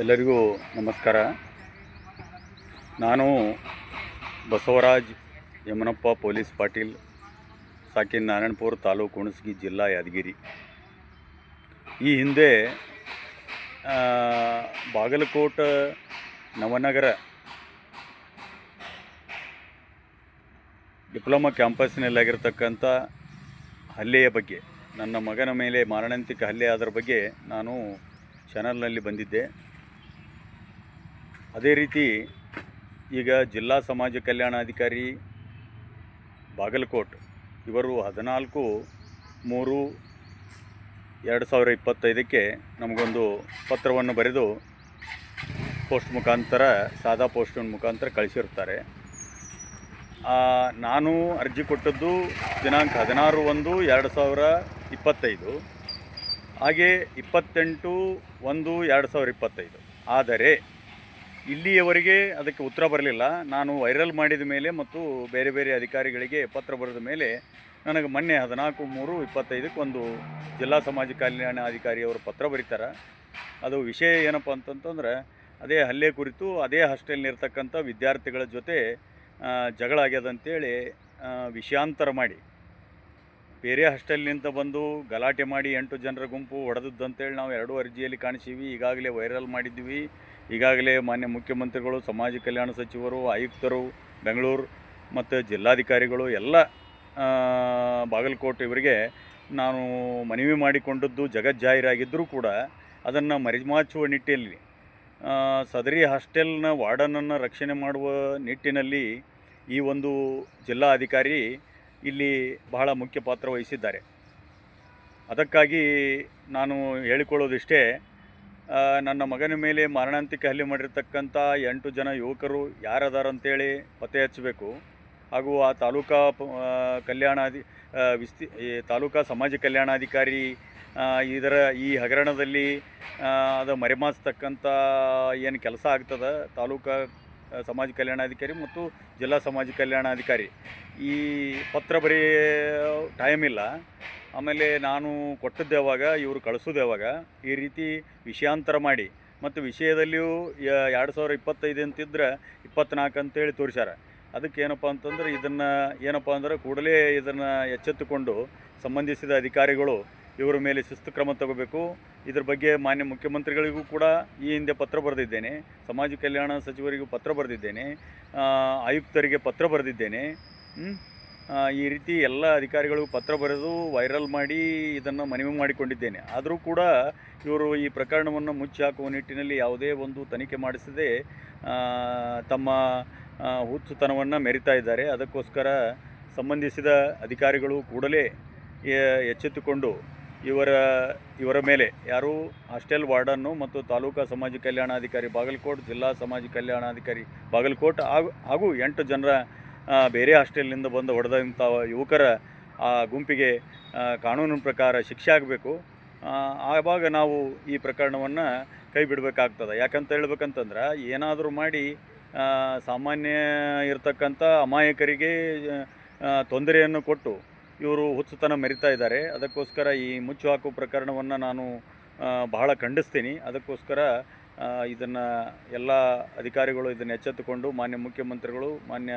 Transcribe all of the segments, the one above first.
ಎಲ್ಲರಿಗೂ ನಮಸ್ಕಾರ. ನಾನು ಬಸವರಾಜ್ ಯಮನಪ್ಪ ಪೊಲೀಸ್ ಪಾಟೀಲ್, ಸಾಕಿನ್ ನಾರಾಯಣಪುರ ತಾಲೂಕು, ಹುಣಸಗಿ ಜಿಲ್ಲಾ, ಯಾದಗಿರಿ. ಈ ಹಿಂದೆ ಬಾಗಲಕೋಟೆ ನವನಗರ ಡಿಪ್ಲೊಮಾ ಕ್ಯಾಂಪಸ್ನಲ್ಲಾಗಿರ್ತಕ್ಕಂಥ ಹಲ್ಲೆಯ ಬಗ್ಗೆ, ನನ್ನ ಮಗನ ಮೇಲೆ ಮಾರಣಾಂತಿಕ ಹಲ್ಲೆ ಅದರ ಬಗ್ಗೆ ನಾನು ಚಾನಲ್ನಲ್ಲಿ ಬಂದಿದ್ದೆ. ಅದೇ ರೀತಿ ಈಗ ಜಿಲ್ಲಾ ಸಮಾಜ ಕಲ್ಯಾಣಾಧಿಕಾರಿ ಬಾಗಲಕೋಟೆ ಇವರು 14/3/2025 ನಮಗೊಂದು ಪತ್ರವನ್ನು ಬರೆದು ಪೋಸ್ಟ್ ಮುಖಾಂತರ, ಸಾದಾ ಪೋಸ್ಟ್ ಮುಖಾಂತರ ಕಳಿಸಿರ್ತಾರೆ. ನಾನು ಅರ್ಜಿ ಕೊಟ್ಟದ್ದು ದಿನಾಂಕ 16/1/2025, ಹಾಗೆ 28/1/2025. ಆದರೆ ಇಲ್ಲಿಯವರೆಗೆ ಅದಕ್ಕೆ ಉತ್ತರ ಬರಲಿಲ್ಲ. ನಾನು ವೈರಲ್ ಮಾಡಿದ ಮೇಲೆ ಮತ್ತು ಬೇರೆ ಬೇರೆ ಅಧಿಕಾರಿಗಳಿಗೆ ಪತ್ರ ಬರೆದ ಮೇಲೆ ನನಗೆ ಮೊನ್ನೆ 14/3/25 ಒಂದು ಜಿಲ್ಲಾ ಸಮಾಜ ಕಲ್ಯಾಣಾಧಿಕಾರಿಯವರು ಪತ್ರ ಬರೀತಾರೆ. ಅದು ವಿಷಯ ಏನಪ್ಪ ಅಂತಂತಂದ್ರೆ, ಅದೇ ಹಲ್ಲೆ ಕುರಿತು ಅದೇ ಹಾಸ್ಟೆಲ್ನಿರ್ತಕ್ಕಂಥ ವಿದ್ಯಾರ್ಥಿಗಳ ಜೊತೆ ಜಗಳ ಆಗ್ಯದಂತೇಳಿ ವಿಷಯಾಂತರ ಮಾಡಿ, ಬೇರೆ ಹಾಸ್ಟೆಲ್ನಿಂದ ಬಂದು ಗಲಾಟೆ ಮಾಡಿ 8 ಜನರ ಗುಂಪು ಹೊಡೆದದ್ದಂತೇಳಿ ನಾವು 2 ಅರ್ಜಿಯಲ್ಲಿ ಕಾಣಿಸೀವಿ. ಈಗಾಗಲೇ ವೈರಲ್ ಮಾಡಿದ್ದೀವಿ. ಈಗಾಗಲೇ ಮಾನ್ಯ ಮುಖ್ಯಮಂತ್ರಿಗಳು, ಸಮಾಜ ಕಲ್ಯಾಣ ಸಚಿವರು, ಆಯುಕ್ತರು ಬೆಂಗಳೂರು ಮತ್ತು ಜಿಲ್ಲಾಧಿಕಾರಿಗಳು ಎಲ್ಲ ಬಾಗಲಕೋಟೆ ಇವರಿಗೆ ನಾನು ಮನವಿ ಮಾಡಿಕೊಂಡದ್ದು ಜಗಜ್ಜಾಹೀರಾಗಿದ್ದರೂ ಕೂಡ ಅದನ್ನು ಮರೆಮಾಚುವ ನಿಟ್ಟಿನಲ್ಲಿ, ಸದರಿ ಹಾಸ್ಟೆಲ್ನ ವಾರ್ಡನನ್ನು ರಕ್ಷಣೆ ಮಾಡುವ ನಿಟ್ಟಿನಲ್ಲಿ ಈ ಒಂದು ಜಿಲ್ಲಾ ಅಧಿಕಾರಿ ಇಲ್ಲಿ ಬಹಳ ಮುಖ್ಯ ಪಾತ್ರ ವಹಿಸಿದ್ದಾರೆ. ಅದಕ್ಕಾಗಿ ನಾನು ಹೇಳಿಕೊಳ್ಳೋದಿಷ್ಟೇ, ನನ್ನ ಮಗನ ಮೇಲೆ ಮಾರಣಾಂತಿಕ ಹಲ್ಲೆ ಮಾಡಿರ್ತಕ್ಕಂಥ 8 ಜನ ಯುವಕರು ಯಾರದಾರಂತೇಳಿ ಪತ್ತೆ ಹಚ್ಚಬೇಕು. ಹಾಗೂ ಆ ತಾಲೂಕಾ ಸಮಾಜ ಕಲ್ಯಾಣಾಧಿಕಾರಿ ಈ ಹಗರಣದಲ್ಲಿ ಅದು ಮರೆಮಾಚತಕ್ಕಂಥ ಏನು ಕೆಲಸ ಆಗ್ತದೆ, ತಾಲೂಕಾ ಸಮಾಜ ಕಲ್ಯಾಣಾಧಿಕಾರಿ ಮತ್ತು ಜಿಲ್ಲಾ ಸಮಾಜ ಕಲ್ಯಾಣಾಧಿಕಾರಿ ಈ ಪತ್ರ ಬರೆಯೋ ಟೈಮ್ ಇಲ್ಲ. ಆಮೇಲೆ ನಾನು ಕೊಟ್ಟದ್ದು ಯಾವಾಗ, ಇವರು ಕಳಿಸೋದು ಯಾವಾಗ, ಈ ರೀತಿ ವಿಷಯಾಂತರ ಮಾಡಿ ಮತ್ತು ವಿಷಯದಲ್ಲಿಯೂ 2025 ಅಂತಿದ್ರೆ 24 ಅಂತೇಳಿ ತೋರಿಸ್ಯಾರ. ಅದಕ್ಕೆ ಏನಪ್ಪ ಅಂತಂದ್ರೆ, ಇದನ್ನು ಏನಪ್ಪ ಅಂದ್ರೆ ಕೂಡಲೇ ಇದನ್ನು ಎಚ್ಚೆತ್ತುಕೊಂಡು ಸಂಬಂಧಿಸಿದ ಅಧಿಕಾರಿಗಳು ಇವರ ಮೇಲೆ ಶಿಸ್ತು ಕ್ರಮ ತಗೋಬೇಕು. ಇದ್ರ ಬಗ್ಗೆ ಮಾನ್ಯ ಮುಖ್ಯಮಂತ್ರಿಗಳಿಗೂ ಕೂಡ ಈ ಹಿಂದೆ ಪತ್ರ ಬರೆದಿದ್ದೇನೆ, ಸಮಾಜ ಕಲ್ಯಾಣ ಸಚಿವರಿಗೂ ಪತ್ರ ಬರೆದಿದ್ದೇನೆ, ಆಯುಕ್ತರಿಗೆ ಪತ್ರ ಬರೆದಿದ್ದೇನೆ. ಈ ರೀತಿ ಎಲ್ಲ ಅಧಿಕಾರಿಗಳಿಗೂ ಪತ್ರ ಬರೆದು ವೈರಲ್ ಮಾಡಿ ಇದನ್ನು ಮನವಿ ಮಾಡಿಕೊಂಡಿದ್ದೇನೆ. ಆದರೂ ಕೂಡ ಇವರು ಈ ಪ್ರಕರಣವನ್ನು ಮುಚ್ಚಿ ಹಾಕುವ ನಿಟ್ಟಿನಲ್ಲಿ ಯಾವುದೇ ಒಂದು ತನಿಖೆ ಮಾಡಿಸದೆ ತಮ್ಮ ಹುಚ್ಚುತನವನ್ನು ಮೆರಿತಾ ಇದ್ದಾರೆ. ಅದಕ್ಕೋಸ್ಕರ ಸಂಬಂಧಿಸಿದ ಅಧಿಕಾರಿಗಳು ಕೂಡಲೇ ಎಚ್ಚೆತ್ತುಕೊಂಡು ಇವರ ಮೇಲೆ, ಯಾರು ಹಾಸ್ಟೆಲ್ ವಾರ್ಡನ್ನು ಮತ್ತು ತಾಲೂಕಾ ಸಮಾಜ ಕಲ್ಯಾಣಾಧಿಕಾರಿ ಬಾಗಲಕೋಟೆ, ಜಿಲ್ಲಾ ಸಮಾಜ ಕಲ್ಯಾಣಾಧಿಕಾರಿ ಬಾಗಲಕೋಟೆ ಹಾಗೂ 8 ಜನರ ಬೇರೆ ಹಾಸ್ಟೆಲ್ನಿಂದ ಬಂದು ಹೊಡೆದಂಥ ಯುವಕರ ಆ ಗುಂಪಿಗೆ ಕಾನೂನಿನ ಪ್ರಕಾರ ಶಿಕ್ಷೆ ಆಗಬೇಕು. ಆವಾಗ ನಾವು ಈ ಪ್ರಕರಣವನ್ನು ಕೈ ಬಿಡಬೇಕಾಗ್ತದೆ. ಯಾಕಂತ ಹೇಳ್ಬೇಕಂತಂದ್ರೆ, ಏನಾದರೂ ಮಾಡಿ ಸಾಮಾನ್ಯ ಇರತಕ್ಕಂಥ ಅಮಾಯಕರಿಗೆ ತೊಂದರೆಯನ್ನು ಕೊಟ್ಟು ಇವರು ಹುಚ್ಚುತನ ಮೆರಿತಾ ಇದ್ದಾರೆ. ಅದಕ್ಕೋಸ್ಕರ ಈ ಮುಚ್ಚು ಹಾಕುವ ಪ್ರಕರಣವನ್ನು ನಾನು ಬಹಳ ಖಂಡಿಸ್ತೀನಿ. ಅದಕ್ಕೋಸ್ಕರ ಇದನ್ನು ಎಲ್ಲ ಅಧಿಕಾರಿಗಳು ಇದನ್ನು ಎಚ್ಚೆತ್ತುಕೊಂಡು, ಮಾನ್ಯ ಮುಖ್ಯಮಂತ್ರಿಗಳು, ಮಾನ್ಯ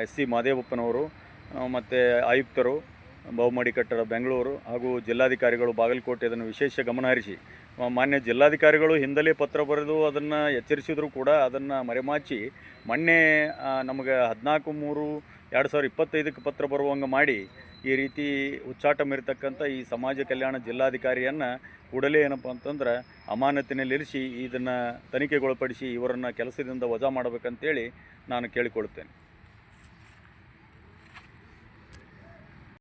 SC ಮಾದೇವಪ್ಪನವರು ಮತ್ತು ಆಯುಕ್ತರು ಬಹುಮಡಿ ಕಟ್ಟಡ ಬೆಂಗಳೂರು ಹಾಗೂ ಜಿಲ್ಲಾಧಿಕಾರಿಗಳು ಬಾಗಲಕೋಟೆ ಇದನ್ನು ವಿಶೇಷ ಗಮನ ಹರಿಸಿ, ಮಾನ್ಯ ಜಿಲ್ಲಾಧಿಕಾರಿಗಳು ಹಿಂದಲೇ ಪತ್ರ ಬರೆದು ಅದನ್ನು ಎಚ್ಚರಿಸಿದರೂ ಕೂಡ ಅದನ್ನು ಮರೆಮಾಚಿ ಮೊನ್ನೆ ನಮಗೆ 14/3/2025 ಪತ್ರ ಬರುವಂಗೆ ಮಾಡಿ ಈ ರೀತಿ ಹುಚ್ಚಾಟ ಮೆರಿತಕ್ಕಂಥ ಈ ಸಮಾಜ ಕಲ್ಯಾಣ ಜಿಲ್ಲಾಧಿಕಾರಿಯನ್ನು ಕೂಡಲೇ ಏನಪ್ಪ ಅಂತಂದ್ರೆ ಅಮಾನತಿನಲ್ಲಿರಿಸಿ ಇದನ್ನು ತನಿಖೆಗೊಳಪಡಿಸಿ ಇವರನ್ನು ಕೆಲಸದಿಂದ ವಜಾ ಮಾಡಬೇಕಂತೇಳಿ ನಾನು ಕೇಳಿಕೊಳ್ಳುತ್ತೇನೆ.